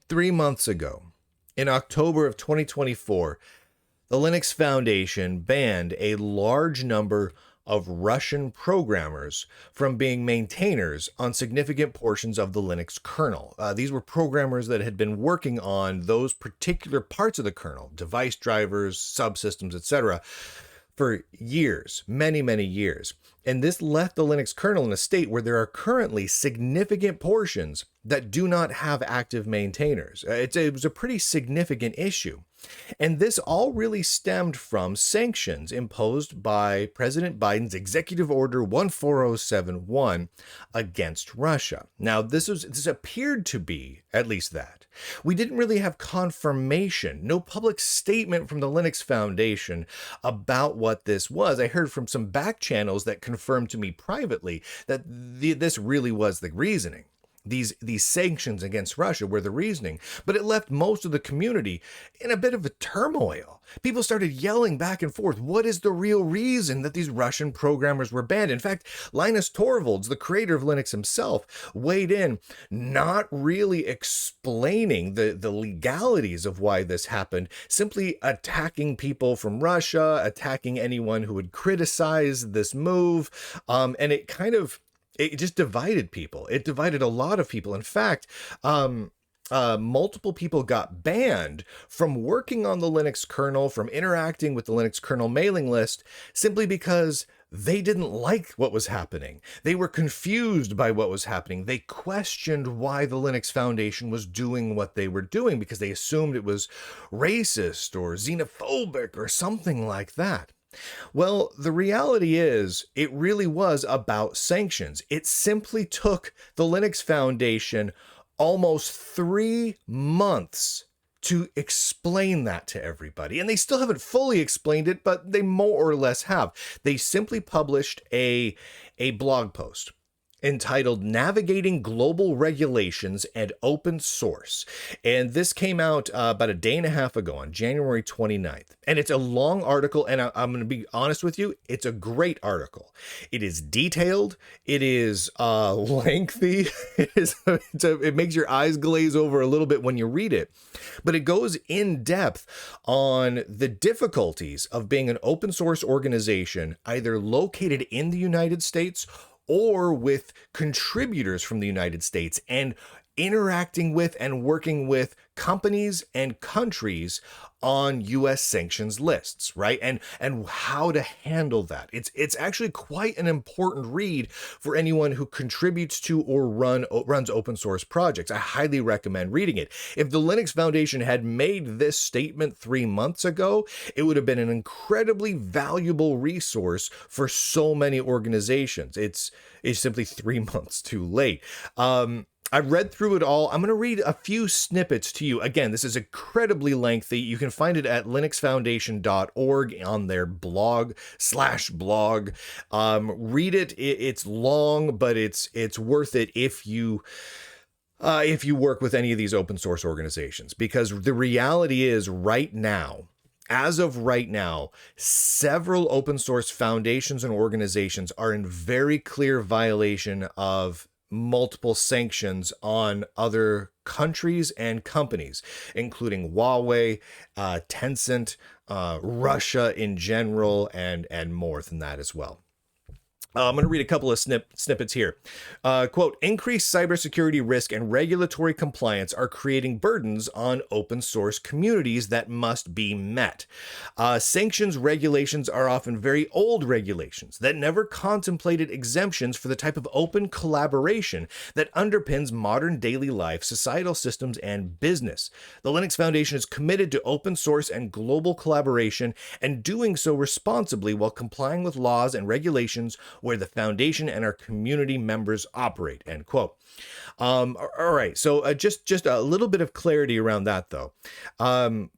3 months ago, in October of 2024, the Linux Foundation banned a large number of Russian programmers from being maintainers on significant portions of the Linux kernel. These were programmers that had been working on those particular parts of the kernel, device drivers, subsystems, etc., for years, many, many years. And this left the Linux kernel in a state where there are currently significant portions that do not have active maintainers. It was a pretty significant issue. And this all really stemmed from sanctions imposed by President Biden's Executive Order 14071 against Russia. Now, this appeared to be at least that. We didn't really have confirmation, no public statement from the Linux Foundation about what this was. I heard from some back channels that confirmed to me privately that this really was the reasoning. These sanctions against Russia were the reasoning, but it left most of the community in a bit of a turmoil. People started yelling back and forth, what is the real reason that these Russian programmers were banned? In fact, Linus Torvalds, the creator of Linux himself, weighed in, not really explaining the legalities of why this happened, simply attacking people from Russia, attacking anyone who would criticize this move, and it just divided people. It divided a lot of people. In fact, multiple people got banned from working on the Linux kernel, from interacting with the Linux kernel mailing list, simply because they didn't like what was happening. They were confused by what was happening. They questioned why the Linux Foundation was doing what they were doing because they assumed it was racist or xenophobic or something like that. Well, the reality is it really was about sanctions. It simply took the Linux Foundation almost 3 months to explain that to everybody. And they still haven't fully explained it, but they more or less have. They simply published a blog post entitled Navigating Global Regulations and Open Source. And this came out about a day and a half ago on January 29th. And it's a long article, and I'm going to be honest with you, it's a great article. It is detailed, it is lengthy, it makes your eyes glaze over a little bit when you read it, but it goes in depth on the difficulties of being an open source organization, either located in the United States or with contributors from the United States, and interacting with and working with companies and countries on US sanctions lists, right? And how to handle that. It's actually quite an important read for anyone who contributes to or runs open source projects. I highly recommend reading it. If the Linux Foundation had made this statement 3 months ago, it would have been an incredibly valuable resource for so many organizations. It's simply 3 months too late. I've read through it all. I'm going to read a few snippets to you. Again, this is incredibly lengthy. You can find it at linuxfoundation.org on their blog. Read it. It's long, but it's worth it if you work with any of these open source organizations, because the reality is right now, as of right now, several open source foundations and organizations are in very clear violation of multiple sanctions on other countries and companies, including Huawei, Tencent, Russia in general, and more than that as well. I'm going to read a couple of snippets here. Quote, increased cybersecurity risk and regulatory compliance are creating burdens on open source communities that must be met. Sanctions regulations are often very old regulations that never contemplated exemptions for the type of open collaboration that underpins modern daily life, societal systems, and business. The Linux Foundation is committed to open source and global collaboration, and doing so responsibly while complying with laws and regulations where the foundation and our community members operate, end quote. All right, so just a little bit of clarity around that, though. When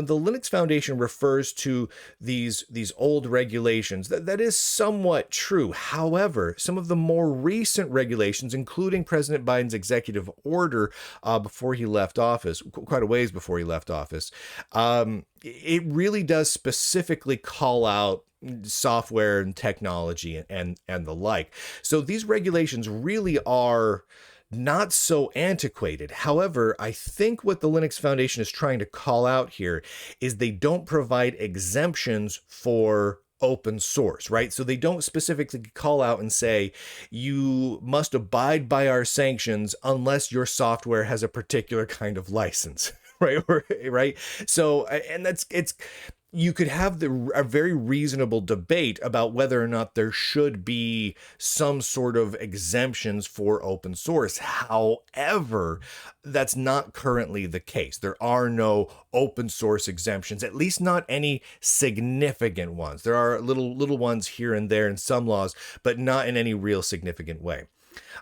the Linux Foundation refers to these old regulations, that is somewhat true. However, some of the more recent regulations, including President Biden's executive order before he left office, quite a ways before he left office, it really does specifically call out software and technology and the like. So these regulations really are not so antiquated. However, I think what the Linux Foundation is trying to call out here is they don't provide exemptions for open source, right? So they don't specifically call out and say, you must abide by our sanctions unless your software has a particular kind of license, right? Right. So, and you could have a very reasonable debate about whether or not there should be some sort of exemptions for open source. However, that's not currently the case. There are no open source exemptions, at least not any significant ones. There are little ones here and there in some laws, but not in any real significant way.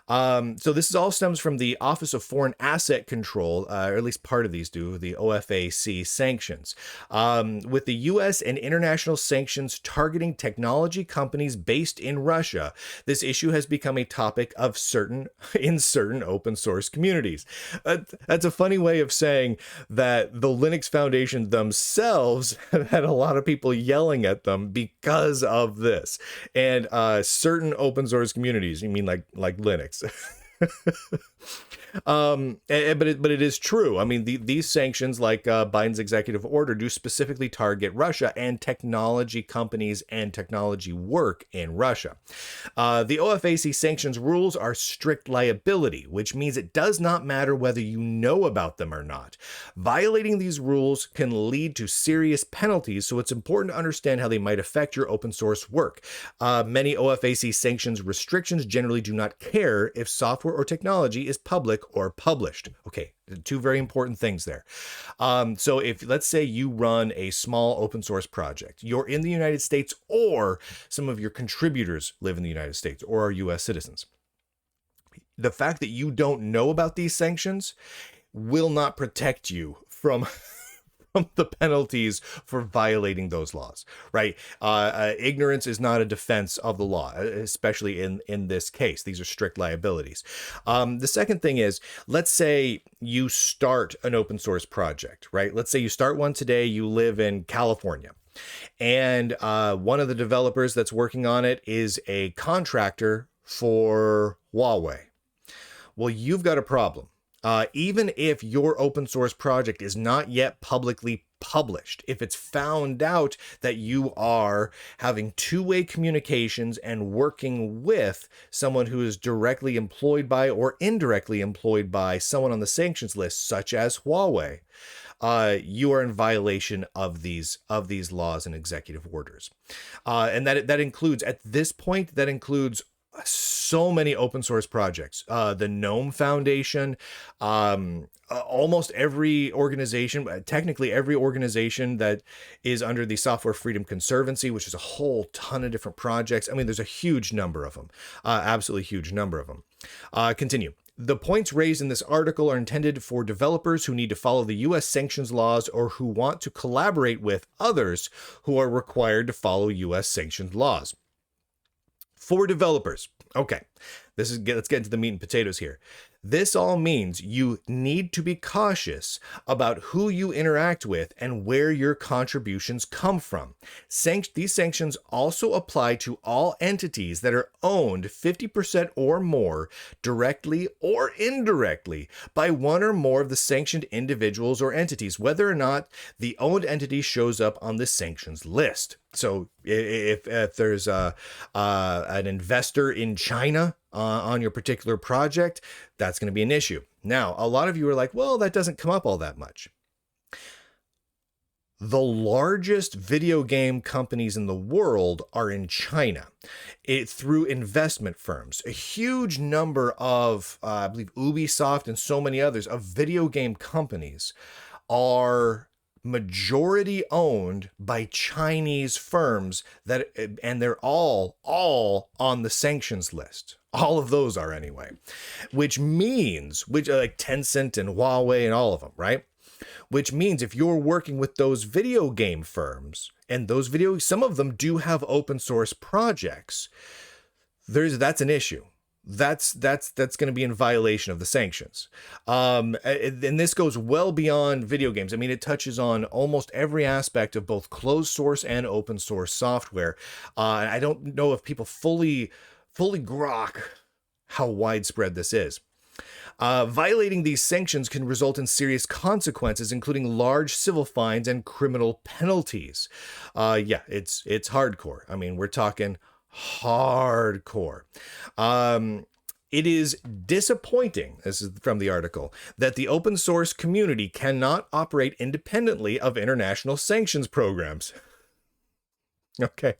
So this all stems from the Office of Foreign Asset Control, or at least part of these do, the OFAC sanctions, with the U.S. and international sanctions targeting technology companies based in Russia. This issue has become a topic of certain open source communities. That's a funny way of saying that the Linux Foundation themselves have had a lot of people yelling at them because of this. And certain open source communities, you mean like Linux. But it is true. I mean, these sanctions, like Biden's executive order, do specifically target Russia and technology companies and technology work in Russia. The OFAC sanctions rules are strict liability, which means it does not matter whether you know about them or not. Violating these rules can lead to serious penalties, so it's important to understand how they might affect your open source work. Many OFAC sanctions restrictions generally do not care if software or technology is public or published. Okay, two very important things there. So if, let's say, you run a small open source project, you're in the United States, or some of your contributors live in the United States or are US citizens. The fact that you don't know about these sanctions will not protect you from the penalties for violating those laws, right? Ignorance is not a defense of the law, especially in this case. These are strict liabilities. The second thing is, let's say you start an open source project, right? Let's say you start one today, you live in California, and one of the developers that's working on it is a contractor for Huawei. Well, you've got a problem. Even if your open source project is not yet publicly published, if it's found out that you are having two-way communications and working with someone who is directly employed by or indirectly employed by someone on the sanctions list, such as Huawei, you are in violation of these laws and executive orders. And that includes, at this point, that includes so many open source projects. The GNOME Foundation, almost every organization, technically every organization that is under the Software Freedom Conservancy, which is a whole ton of different projects. I mean, there's a huge number of them, absolutely huge number of them. Continue. The points raised in this article are intended for developers who need to follow the U.S. sanctions laws or who want to collaborate with others who are required to follow U.S. sanctions laws. For developers, okay, let's get into the meat and potatoes here. This all means you need to be cautious about who you interact with and where your contributions come from. These sanctions also apply to all entities that are owned 50% or more, directly or indirectly, by one or more of the sanctioned individuals or entities, whether or not the owned entity shows up on the sanctions list. So if there's an investor in China on your particular project, that's going to be an issue. Now, a lot of you are like, well, that doesn't come up all that much. The largest video game companies in the world are in China, through investment firms. A huge number of, I believe, Ubisoft and so many others of video game companies are majority owned by Chinese firms and they're all on the sanctions list. All of those are anyway, which are like Tencent and Huawei and all of them, right? Which means if you're working with those video game firms, and some of them do have open source projects, that's an issue. That's going to be in violation of the sanctions. And this goes well beyond video games. I mean, it touches on almost every aspect of both closed source and open source software. I don't know if people fully grok how widespread this is. Violating these sanctions can result in serious consequences, including large civil fines and criminal penalties. Yeah, it's hardcore. I mean, we're talking hardcore. It is disappointing, this is from the article, that the open source community cannot operate independently of international sanctions programs. Okay.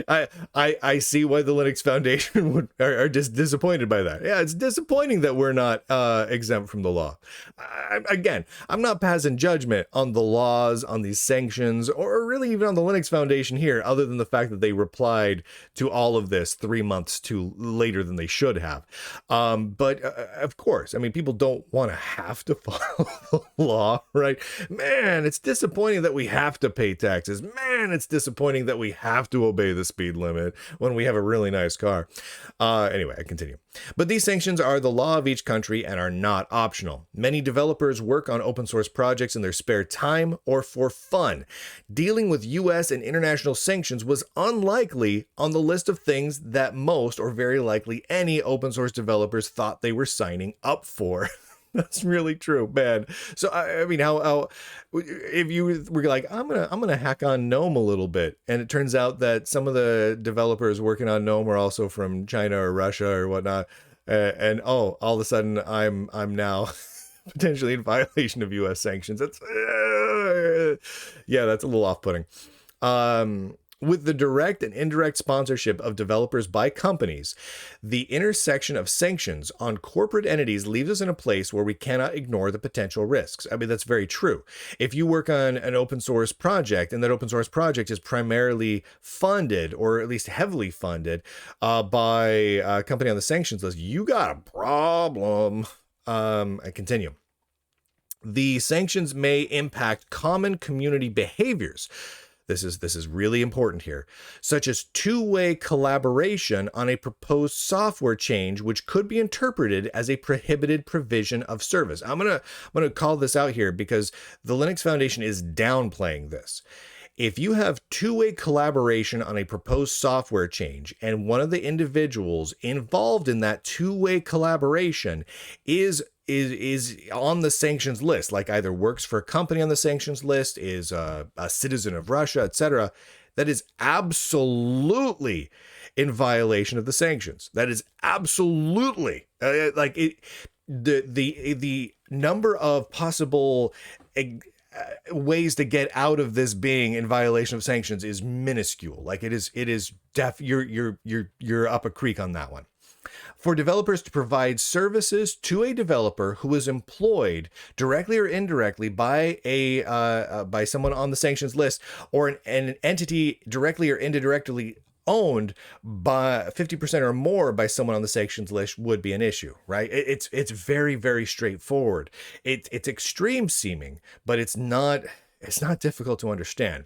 I see why the Linux Foundation are just disappointed by that. Yeah, it's disappointing that we're not exempt from the law. Again, I'm not passing judgment on the laws, on these sanctions, or really even on the Linux Foundation here, other than the fact that they replied to all of this 3 months too later than they should have. But of course, I mean, people don't want to have to follow the law, right? Man, it's disappointing that we have to pay taxes. Man, it's disappointing that we have to obey the speed limit when we have a really nice car. Anyway, I continue. But these sanctions are the law of each country and are not optional. Many developers work on open source projects in their spare time or for fun. Dealing with US and international sanctions was unlikely on the list of things that most, or very likely any, open source developers thought they were signing up for. That's really true, man. So I mean, how if you were like, I'm gonna hack on GNOME a little bit, and it turns out that some of the developers working on GNOME are also from China or Russia or whatnot, and all of a sudden I'm now potentially in violation of U.S. sanctions. That's yeah, that's a little off-putting. With the direct and indirect sponsorship of developers by companies, the intersection of sanctions on corporate entities leaves us in a place where we cannot ignore the potential risks. I mean, that's very true. If you work on an open source project, and that open source project is primarily funded, or at least heavily funded, by a company on the sanctions list, you got a problem. I continue. The sanctions may impact common community behaviors. This is really important here, such as two-way collaboration on a proposed software change, which could be interpreted as a prohibited provision of service. I'm gonna call this out here because the Linux Foundation is downplaying this. If you have two-way collaboration on a proposed software change, and one of the individuals involved in that two-way collaboration is on the sanctions list, like either works for a company on the sanctions list, is a citizen of Russia, etc., that is absolutely in violation of the sanctions. That is absolutely the number of possible ways to get out of this being in violation of sanctions is minuscule. Like it is you're up a creek on that one. For developers to provide services to a developer who is employed directly or indirectly by by someone on the sanctions list, or an entity directly or indirectly owned by 50% or more by someone on the sanctions list would be an issue, right? It's very, very straightforward. It's extreme seeming, but it's not difficult to understand.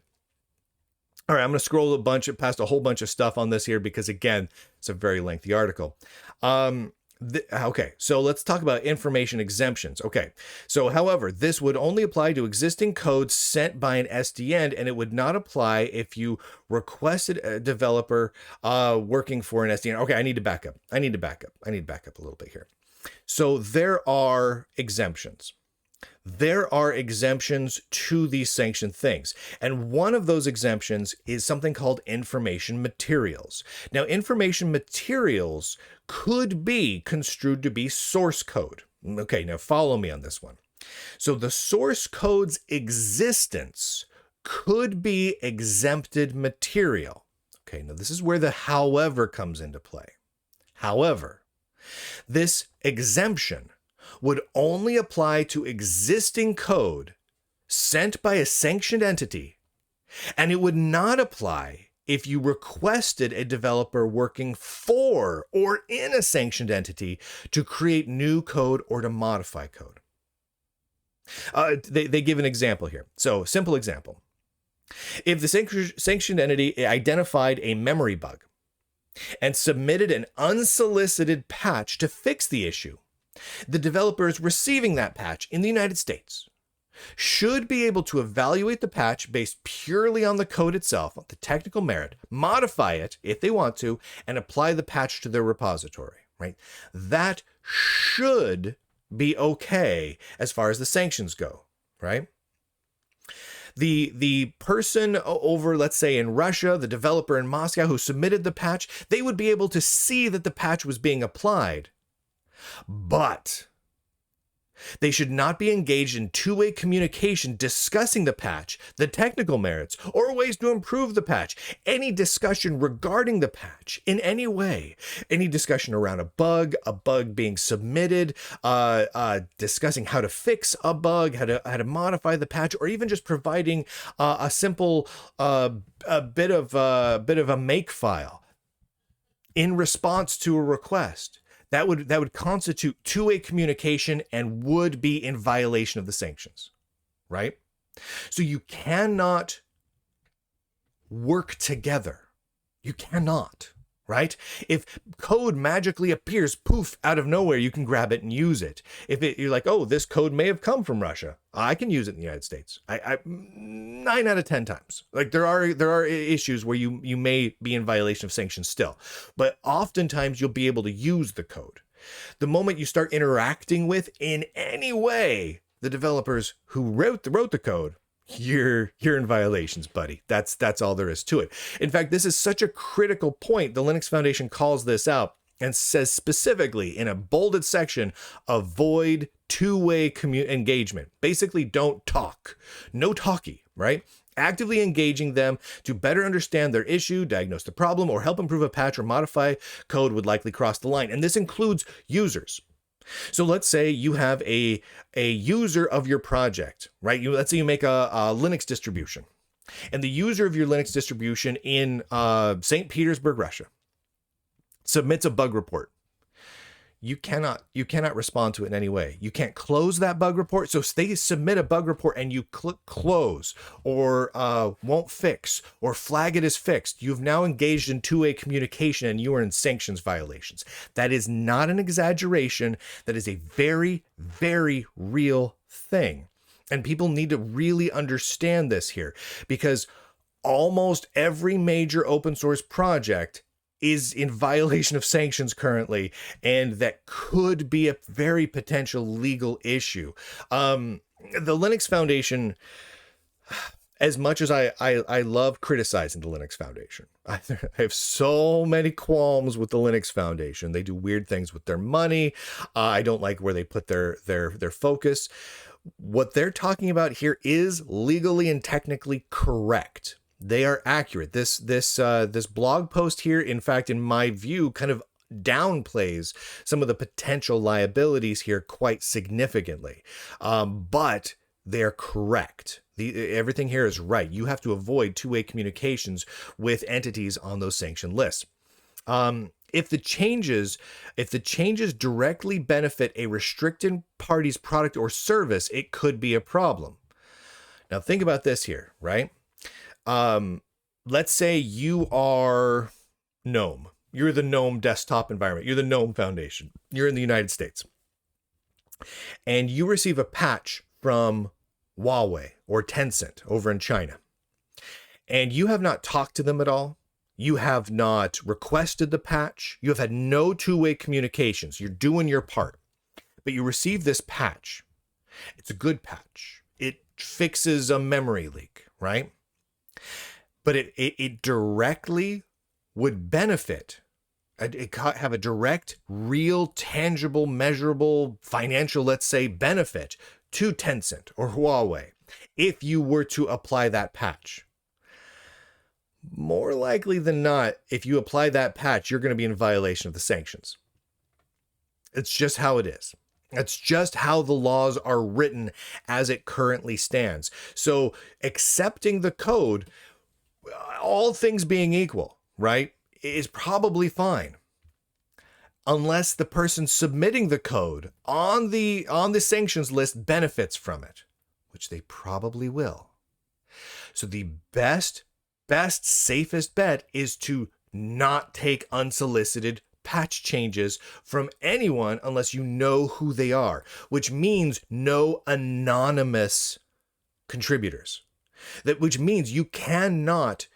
All right, I'm going to scroll past a whole bunch of stuff on this here because, again, it's a very lengthy article. Okay, so let's talk about information exemptions. Okay, so however, this would only apply to existing code sent by an SDN, and it would not apply if you requested a developer working for an SDN. Okay, I need to back up a little bit here. So there are exemptions. There are exemptions to these sanctioned things. And one of those exemptions is something called information materials. Now, information materials could be construed to be source code. Okay, now follow me on this one. So the source code's existence could be exempted material. Okay, now this is where the however comes into play. However, this exemption would only apply to existing code sent by a sanctioned entity, and it would not apply if you requested a developer working for or in a sanctioned entity to create new code or to modify code. They give an example here. So, simple example. If the sanctioned entity identified a memory bug and submitted an unsolicited patch to fix the issue, the developers receiving that patch in the United States should be able to evaluate the patch based purely on the code itself, the technical merit, modify it if they want to, and apply the patch to their repository. right? That should be okay as far as the sanctions go, right? The person over, let's say in Russia, the developer in Moscow who submitted the patch, they would be able to see that the patch was being applied. But they should not be engaged in two-way communication discussing the patch, the technical merits, or ways to improve the patch. Any discussion regarding the patch in any way, any discussion around a bug being submitted, discussing how to fix a bug, how to modify the patch, or even just providing a simple a bit of a make file in response to a request. That would constitute two-way communication and would be in violation of the sanctions, right? So you cannot work together. You cannot, right? If code magically appears, poof, out of nowhere, you can grab it and use it. You're like, oh, this code may have come from Russia, I can use it in the United States. I 9 out of 10 times. Like there are issues where you may be in violation of sanctions still, but oftentimes you'll be able to use the code. The moment you start interacting with in any way the developers who wrote the code, you're in violations, buddy. That's all there is to it. In fact, this is such a critical point. The Linux Foundation calls this out and says specifically in a bolded section, avoid two-way engagement. Basically, don't talk. No talkie, right? Actively engaging them to better understand their issue, diagnose the problem, or help improve a patch or modify code would likely cross the line. And this includes users. So let's say you have a user of your project, right? Let's say you make a Linux distribution, and the user of your Linux distribution in St. Petersburg, Russia, submits a bug report. You cannot respond to it in any way. You can't close that bug report. So they submit a bug report and you click close or won't fix or flag it as fixed. You've now engaged in two-way communication and you are in sanctions violations. That is not an exaggeration. That is a very, very real thing. And people need to really understand this here, because almost every major open source project is in violation of sanctions currently, and that could be a very potential legal issue. The Linux Foundation, as much as I love criticizing the Linux Foundation, I have so many qualms with the Linux Foundation. They do weird things with their money. I don't like where they put their focus. What they're talking about here is legally and technically correct. They are accurate. This blog post here, in fact, in my view, kind of downplays some of the potential liabilities here quite significantly. But they're correct. Everything here is right. You have to avoid two-way communications with entities on those sanctioned lists. If the changes directly benefit a restricted party's product or service, it could be a problem. Now think about this here, right? Let's say you are GNOME. You're the GNOME desktop environment. You're the GNOME Foundation. You're in the United States. And you receive a patch from Huawei or Tencent over in China. And you have not talked to them at all. You have not requested the patch. You have had no two-way communications. You're doing your part. But you receive this patch. It's a good patch. It fixes a memory leak, right? But it directly would benefit, it have a direct, real, tangible, measurable, financial, let's say, benefit to Tencent or Huawei if you were to apply that patch. More likely than not, if you apply that patch, you're going to be in violation of the sanctions. It's just how it is. That's just how the laws are written as it currently stands. So accepting the code, all things being equal, right, is probably fine. Unless the person submitting the code on the sanctions list benefits from it, which they probably will. So the best, safest bet is to not take unsolicited patch changes from anyone unless you know who they are, which means no anonymous contributors. Which means you cannot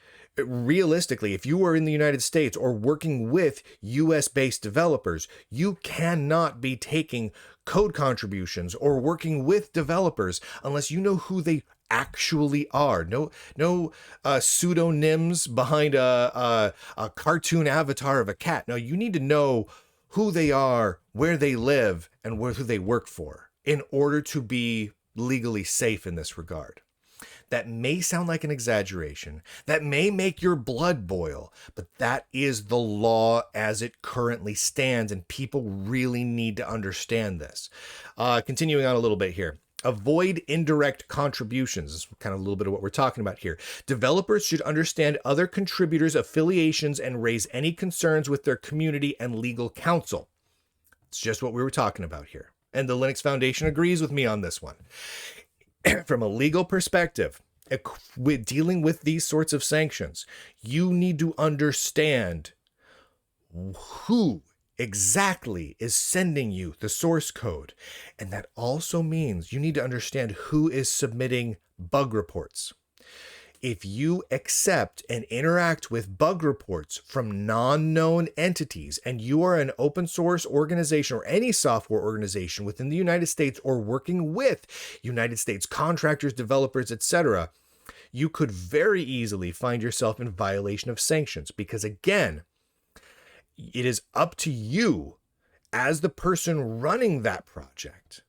realistically, if you are in the United States or working with US-based developers, you cannot be taking code contributions or working with developers unless you know who they actually are. No pseudonyms behind a cartoon avatar of a cat. No, you need to know who they are, where they live, and who they work for in order to be legally safe in this regard. That may sound like an exaggeration. That may make your blood boil, but that is the law as it currently stands, and people really need to understand this. Continuing on a little bit here. Avoid indirect contributions. This is kind of a little bit of what we're talking about here. Developers should understand other contributors' affiliations and raise any concerns with their community and legal counsel. It's just what we were talking about here. And the Linux Foundation agrees with me on this one. From a legal perspective, with dealing with these sorts of sanctions, you need to understand who exactly is sending you the source code. And that also means you need to understand who is submitting bug reports. If you accept and interact with bug reports from non-known entities, and you are an open source organization or any software organization within the United States or working with United States contractors, developers, etc., you could very easily find yourself in violation of sanctions, because again, it is up to you as the person running that project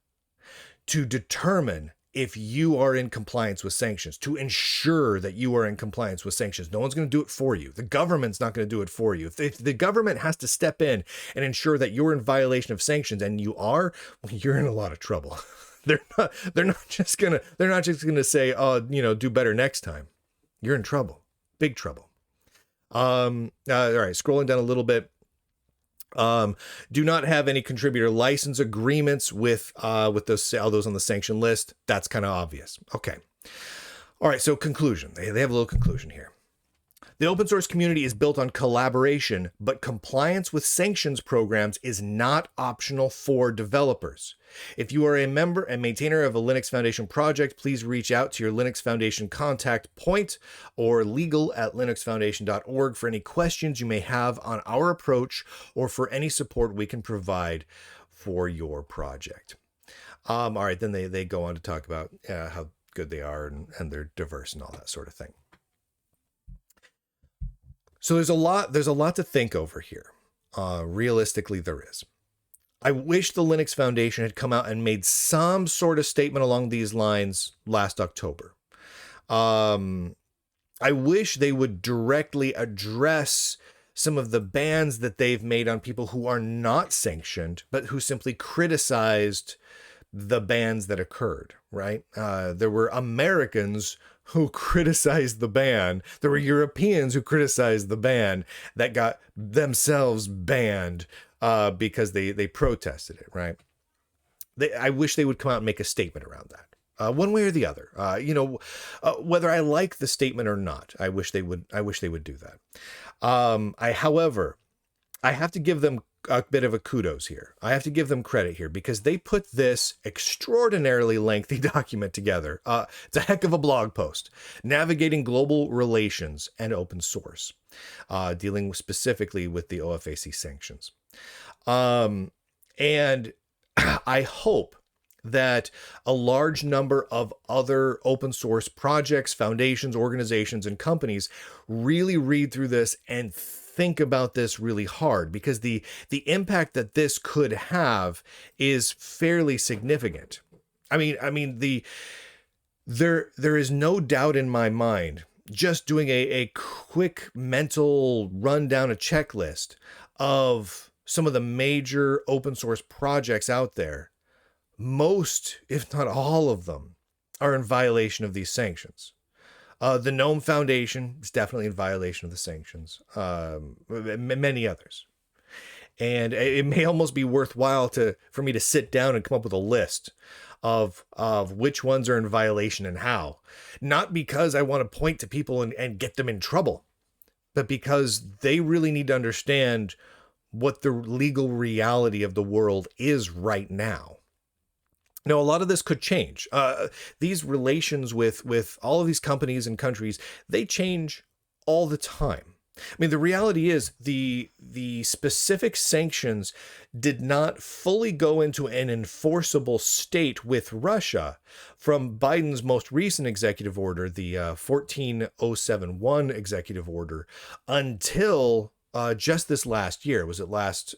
to determine if you are in compliance with sanctions, to ensure that you are in compliance with sanctions. No one's going to do it for you. The government's not going to do it for you. If the government has to step in and ensure that you're in violation of sanctions, and you are, well, you're in a lot of trouble. They're not just gonna say, oh, do better next time. You're in trouble, big trouble. All right, scrolling down a little bit. Do not have any contributor license agreements with those on the sanction list. That's kind of obvious. Okay. All right. So conclusion, they have a little conclusion here. The open source community is built on collaboration, but compliance with sanctions programs is not optional for developers. If you are a member and maintainer of a Linux Foundation project, please reach out to your Linux Foundation contact point or legal@linuxfoundation.org for any questions you may have on our approach or for any support we can provide for your project. All right, then they go on to talk about how good they are and they're diverse and all that sort of thing. So there's a lot to think over here. Realistically, there is. I wish the Linux Foundation had come out and made some sort of statement along these lines last October. I wish they would directly address some of the bans that they've made on people who are not sanctioned, but who simply criticized the bans that occurred, right? There were Americans who criticized the ban. There were Europeans who criticized the ban that got themselves banned because they protested it, right? I wish they would come out and make a statement around that, one way or the other. Whether I like the statement or not, I wish they would do that. However, I have to give them a bit of a kudos here. I have to give them credit here because they put this extraordinarily lengthy document together. It's a heck of a blog post, navigating global relations and open source, dealing specifically with the OFAC sanctions. And I hope that a large number of other open source projects, foundations, organizations, and companies really read through this and think about this really hard, because the impact that this could have is fairly significant. I mean, there is no doubt in my mind, just doing a quick mental rundown, a checklist of some of the major open source projects out there. Most, if not all of them, are in violation of these sanctions. The GNOME Foundation is definitely in violation of the sanctions. Many others. And it may almost be worthwhile for me to sit down and come up with a list of which ones are in violation and how. Not because I want to point to people and get them in trouble, but because they really need to understand what the legal reality of the world is right now. Now, a lot of this could change. These relations with all of these companies and countries, they change all the time. I mean, the reality is the specific sanctions did not fully go into an enforceable state with Russia from Biden's most recent executive order, the 14071 executive order, until just this last year. Was it last,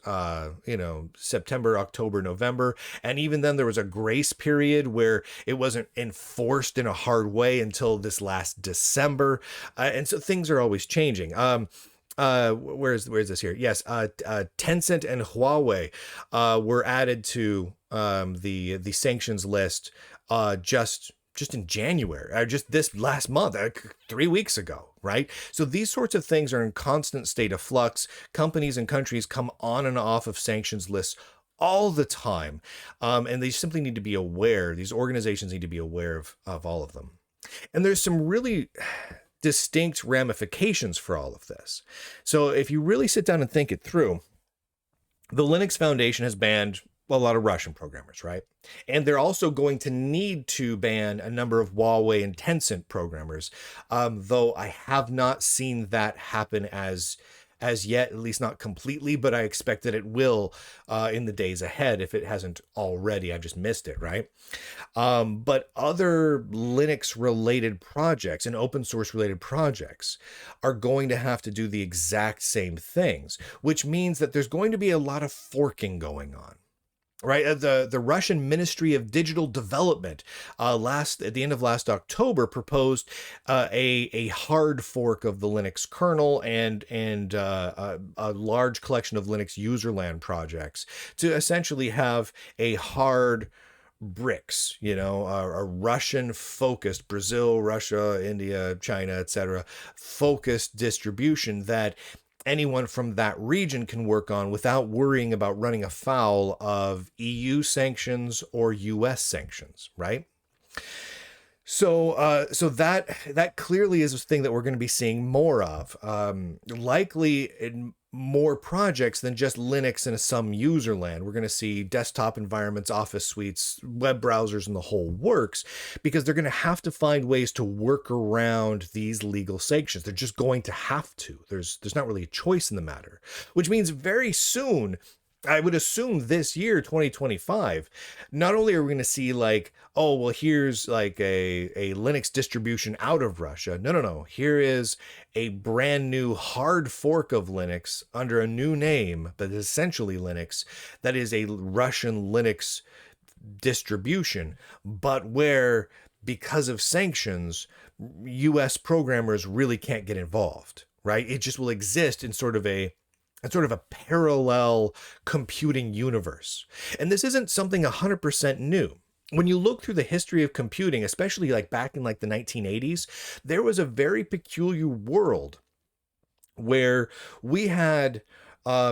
September, October, November? And even then, there was a grace period where it wasn't enforced in a hard way until this last December. And so things are always changing. Where's this here? Yes, Tencent and Huawei were added to the sanctions list just in January, or just this last month, 3 weeks ago, right? So these sorts of things are in constant state of flux. Companies and countries come on and off of sanctions lists all the time, and they simply need to be aware. These organizations need to be aware of all of them. And there's some really distinct ramifications for all of this. So if you really sit down and think it through, the Linux Foundation has banned a lot of Russian programmers, right? And they're also going to need to ban a number of Huawei and Tencent programmers, though I have not seen that happen as yet, at least not completely, but I expect that it will in the days ahead if it hasn't already. I've just missed it, right? But other Linux-related projects and open source-related projects are going to have to do the exact same things, which means that there's going to be a lot of forking going on. Right, the Russian Ministry of Digital Development at the end of last October proposed a hard fork of the Linux kernel and a large collection of Linux userland projects to essentially have a hard BRICS, a Russian focused, Brazil, Russia, India, China, etc., focused distribution that anyone from that region can work on without worrying about running afoul of EU sanctions or US sanctions, right? So that clearly is a thing that we're going to be seeing more of, likely in more projects than just Linux and some user land. We're going to see desktop environments, office suites, web browsers, and the whole works, because they're going to have to find ways to work around these legal sanctions. They're just going to have to. There's not really a choice in the matter, which means very soon, I would assume this year, 2025, not only are we going to see like, oh, well, here's like a Linux distribution out of Russia. No. Here is a brand new hard fork of Linux under a new name, but essentially Linux, that is a Russian Linux distribution, but where, because of sanctions, US programmers really can't get involved, right? It just will exist in sort of a parallel computing universe. And this isn't something 100% new. When you look through the history of computing, especially like back in like the 1980s, there was a very peculiar world where we had,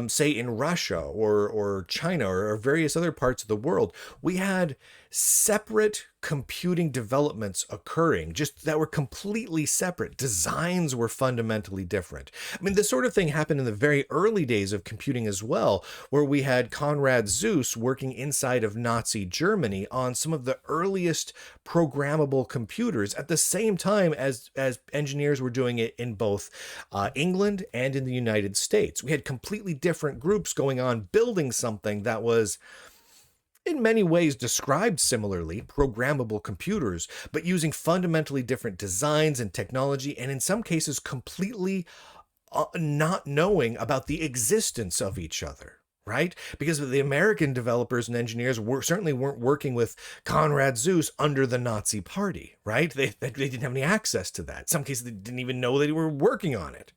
say in Russia or China or various other parts of the world, we had separate computing developments occurring, just that were completely separate. Designs were fundamentally different. I mean, this sort of thing happened in the very early days of computing as well, where we had Konrad Zuse working inside of Nazi Germany on some of the earliest programmable computers at the same time as engineers were doing it in both England and in the United States. We had completely different groups going on building something that was in many ways described similarly, programmable computers, but using fundamentally different designs and technology, and in some cases completely not knowing about the existence of each other, right? Because the American developers and engineers certainly weren't working with Konrad Zuse under the Nazi Party, right? They didn't have any access to that. In some cases, they didn't even know they were working on it.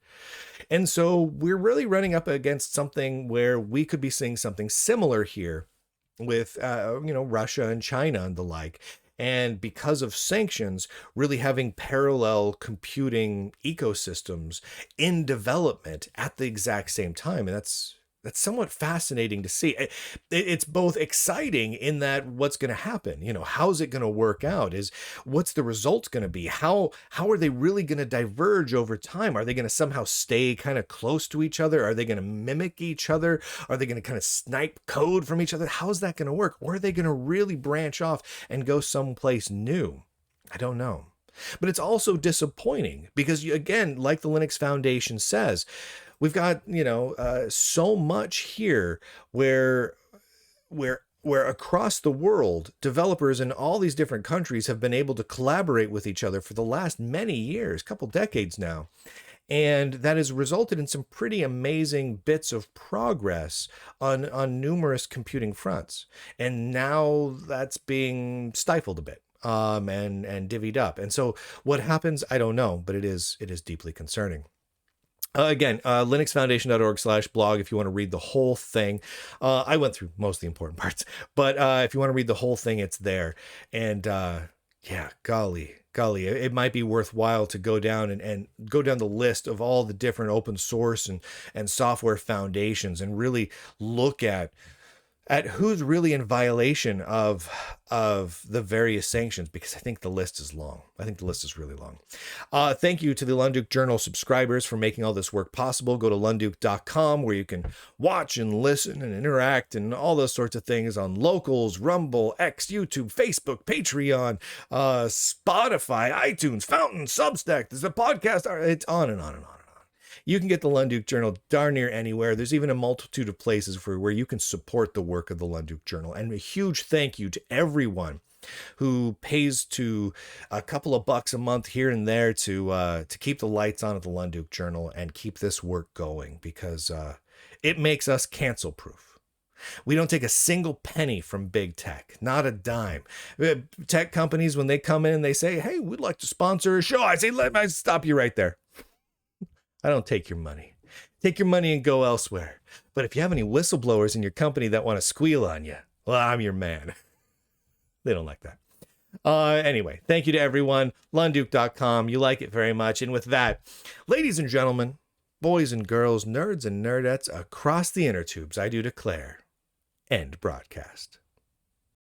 And so we're really running up against something where we could be seeing something similar here with Russia and China and the like, and because of sanctions, really having parallel computing ecosystems in development at the exact same time. And that's somewhat fascinating to see. It's both exciting in that what's going to happen, how's it going to work out, is what's the results going to be? How are they really going to diverge over time? Are they going to somehow stay kind of close to each other? Are they going to mimic each other? Are they going to kind of snipe code from each other? How's that going to work? Or are they going to really branch off and go someplace new? I don't know. But it's also disappointing because, again, like the Linux Foundation says, we've got, so much here where across the world, developers in all these different countries have been able to collaborate with each other for the last many years, couple decades now. And that has resulted in some pretty amazing bits of progress on numerous computing fronts. And now that's being stifled a bit, and divvied up. And so what happens, I don't know, but it is deeply concerning. Again, linuxfoundation.org/blog if you want to read the whole thing. I went through most of the important parts, but if you want to read the whole thing, it's there. And yeah, golly, it might be worthwhile to go down and go down the list of all the different open source and software foundations and really look at who's really in violation of the various sanctions, because I think the list is long. I think the list is really long. Thank you to the Lunduke Journal subscribers for making all this work possible. Go to lunduke.com where you can watch and listen and interact and all those sorts of things on Locals, Rumble, X, YouTube, Facebook, Patreon, Spotify, iTunes, Fountain, Substack. There's a podcast. It's on and on and on. You can get the Lunduke Journal darn near anywhere. There's even a multitude of places where you can support the work of the Lunduke Journal. And a huge thank you to everyone who pays to a couple of bucks a month here and there to keep the lights on at the Lunduke Journal and keep this work going, because it makes us cancel proof. We don't take a single penny from big tech, not a dime. Tech companies, when they come in and they say, hey, we'd like to sponsor a show, I say, let me stop you right there. I don't take your money. Take your money and go elsewhere. But if you have any whistleblowers in your company that want to squeal on you, well, I'm your man. They don't like that. Anyway, thank you to everyone. Lunduke.com. You like it very much. And with that, ladies and gentlemen, boys and girls, nerds and nerdettes across the inner tubes, I do declare, end broadcast.